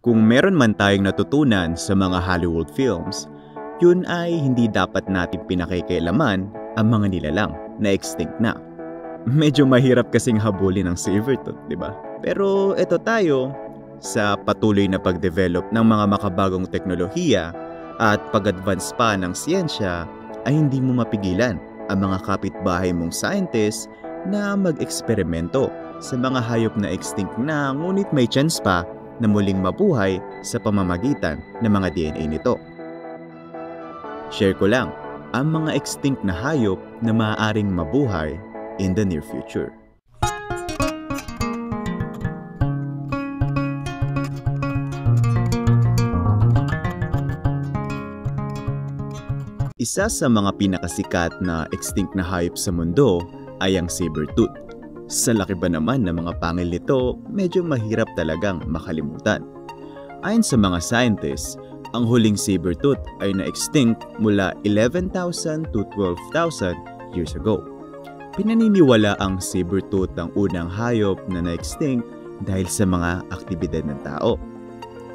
Kung meron man tayong natutunan sa mga Hollywood films, yun ay hindi dapat natin pinakikialaman ang mga nilalang na extinct na. Medyo mahirap kasing habulin ang saber-tooth, di ba? Pero ito tayo, sa patuloy na pagdevelop ng mga makabagong teknolohiya at pag-advance pa ng siyensya, ay hindi mo mapigilan ang mga kapitbahay mong scientist na mag-eksperimento sa mga hayop na extinct na ngunit may chance pa na muling mabuhay sa pamamagitan ng mga DNA nito. Share ko lang ang mga extinct na hayop na maaaring mabuhay in the near future. Isa sa mga pinakasikat na extinct na hayop sa mundo ay ang saber-tooth. Sa laki ba naman ng mga pangil nito, medyo mahirap talagang makalimutan. Ayon sa mga scientists, ang huling saber-tooth ay na-extinct mula 11,000 to 12,000 years ago. Pinaniniwala ang saber-tooth ang unang hayop na na-extinct dahil sa mga aktibidad ng tao.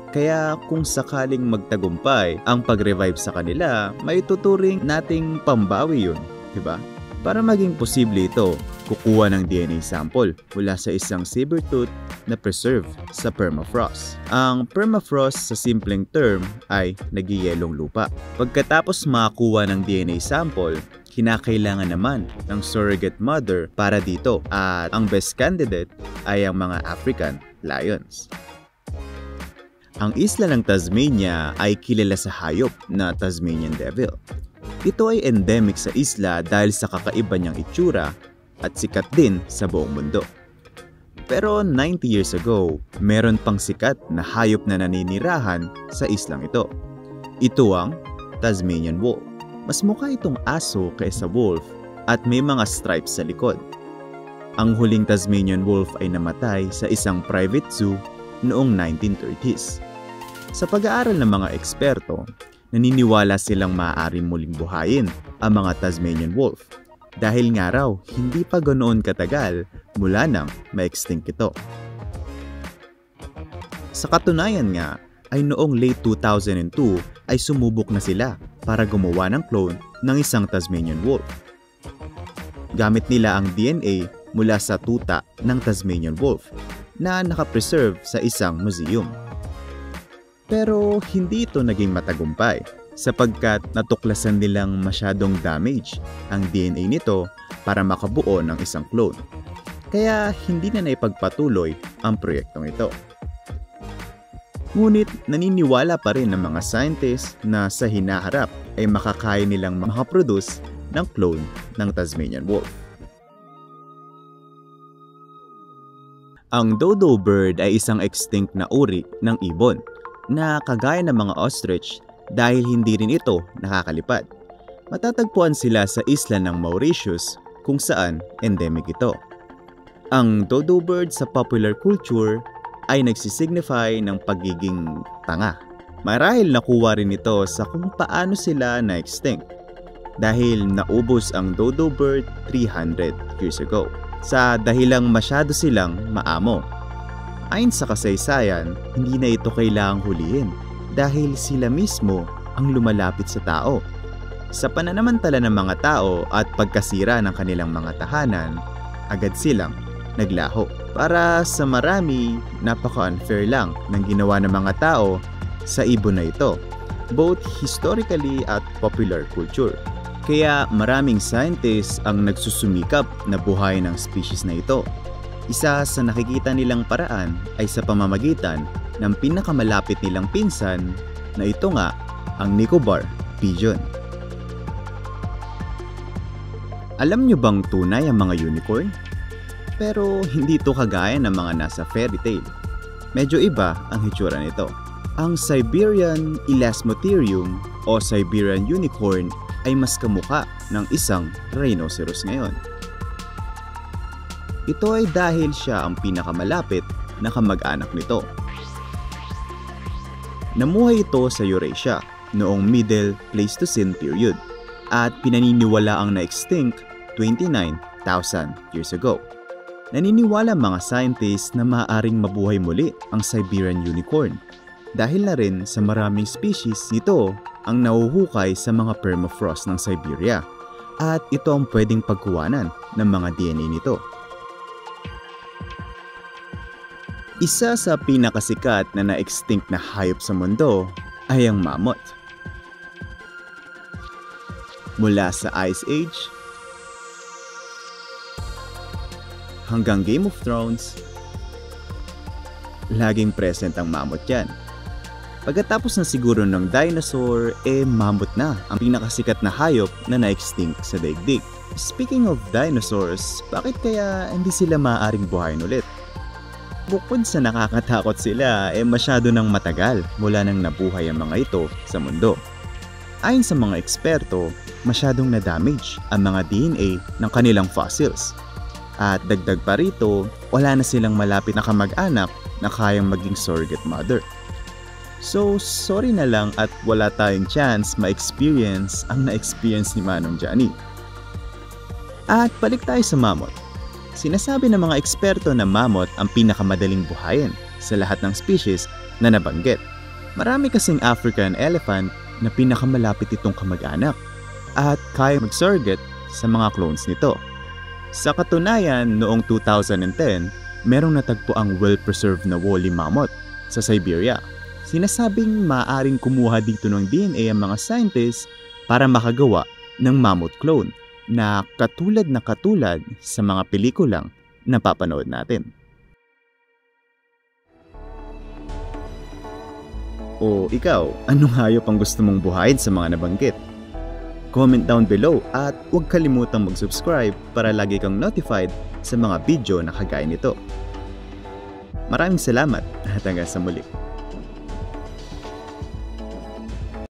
Kaya kung sakaling magtagumpay ang pag-revive sa kanila, may tuturing nating pambawi yun, diba? Para maging posible ito, kukuha ng DNA sample mula sa isang saber-tooth na preserve sa permafrost. Ang permafrost sa simpleng term ay nagyayelong lupa. Pagkatapos makakuha ng DNA sample, kinakailangan naman ng surrogate mother para dito at ang best candidate ay ang mga African lions. Ang isla ng Tasmania ay kilala sa hayop na Tasmanian Devil. Ito ay endemic sa isla dahil sa kakaiba niyang itsura at sikat din sa buong mundo. Pero 90 years ago, meron pang sikat na hayop na naninirahan sa islang ito. Ito ang Tasmanian Wolf. Mas mukha itong aso kaysa wolf at may mga stripes sa likod. Ang huling Tasmanian Wolf ay namatay sa isang private zoo noong 1930s. Sa pag-aaral ng mga eksperto, naniniwala silang maaaring muling buhayin ang mga Tasmanian Wolf dahil nga raw hindi pa ganoon katagal mula nang ma-extinct ito. Sa katunayan nga ay noong late 2002 ay sumubok na sila para gumawa ng clone ng isang Tasmanian Wolf. Gamit nila ang DNA mula sa tuta ng Tasmanian Wolf na nakapreserve sa isang museum. Pero hindi ito naging matagumpay sapagkat natuklasan nilang masyadong damage ang DNA nito para makabuo ng isang clone. Kaya hindi na naipagpatuloy ang proyektong ito. Ngunit naniniwala pa rin ng mga scientists na sa hinaharap ay makakaya nilang makaproduce ng clone ng Tasmanian Wolf. Ang dodo bird ay isang extinct na uri ng ibon na kagaya ng mga ostrich dahil hindi rin ito nakakalipad. Matatagpuan sila sa isla ng Mauritius kung saan endemic ito. Ang dodo bird sa popular culture ay nagsisignify ng pagiging tanga. Marahil nakuha rin ito sa kung paano sila na-extinct dahil naubos ang dodo bird 300 years ago sa dahilang masyado silang maamo. Ayon sa kasaysayan, hindi na ito kailangang hulihin dahil sila mismo ang lumalapit sa tao. Sa pananamantala ng mga tao at pagkasira ng kanilang mga tahanan, agad silang naglaho. Para sa marami, napaka-unfair lang ng ginawa ng mga tao sa ibon na ito, both historically at popular culture. Kaya maraming scientists ang nagsusumikap na buhayin ang species na ito. Isa sa nakikita nilang paraan ay sa pamamagitan ng pinakamalapit nilang pinsan na ito nga ang Nicobar pigeon. Alam nyo bang tunay ang mga unicorn? Pero hindi ito kagaya ng mga nasa fairy tale. Medyo iba ang hitsura nito. Ang Siberian Elasmotherium o Siberian unicorn ay mas kamukha ng isang rhinoceros ngayon. Ito ay dahil siya ang pinakamalapit na kamag-anak nito. Namuhay ito sa Eurasia noong Middle Pleistocene period at pinaniniwala ang na-extinct 29,000 years ago. Naniniwala mga scientists na maaaring mabuhay muli ang Siberian unicorn Dahil na rin sa maraming species nito ang nahuhukay sa mga permafrost ng Siberia at ito ang pwedeng pagkuhanan ng mga DNA nito. Isa sa pinakasikat na na-extinct na hayop sa mundo ay ang mammoth. Mula sa Ice Age hanggang Game of Thrones, laging present ang mammoth yan. Pagkatapos na siguro ng dinosaur, mammoth na ang pinakasikat na hayop na na-extinct sa daigdig. Speaking of dinosaurs, bakit kaya hindi sila maaaring buhayin ulit? Bukod sa nakakatakot sila, masyado nang matagal mula nang nabuhay ang mga ito sa mundo. Ayon sa mga eksperto, masyadong na-damage ang mga DNA ng kanilang fossils. At dagdag pa rito, wala na silang malapit na kamag-anak na kayang maging surrogate mother. So, sorry na lang at wala tayong chance ma-experience ang na-experience ni Manong Johnny. At balik tayo sa mammoth. Sinasabi ng mga eksperto na mammoth ang pinakamadaling buhayin sa lahat ng species na nabanggit. Marami kasing African elephant na pinakamalapit itong kamag-anak at kaya mag-surrogate sa mga clones nito. Sa katunayan, noong 2010, merong natagpo ang well-preserved na woolly mammoth sa Siberia. Sinasabing maaaring kumuha dito ng DNA ang mga scientists para makagawa ng mammoth clone na katulad sa mga pelikulang napapanood natin. O ikaw, anong hayop ang gusto mong buhayin sa mga nabanggit? Comment down below at huwag kalimutang mag-subscribe para lagi kang notified sa mga video na kagaya nito. Maraming salamat at hanggang sa muli.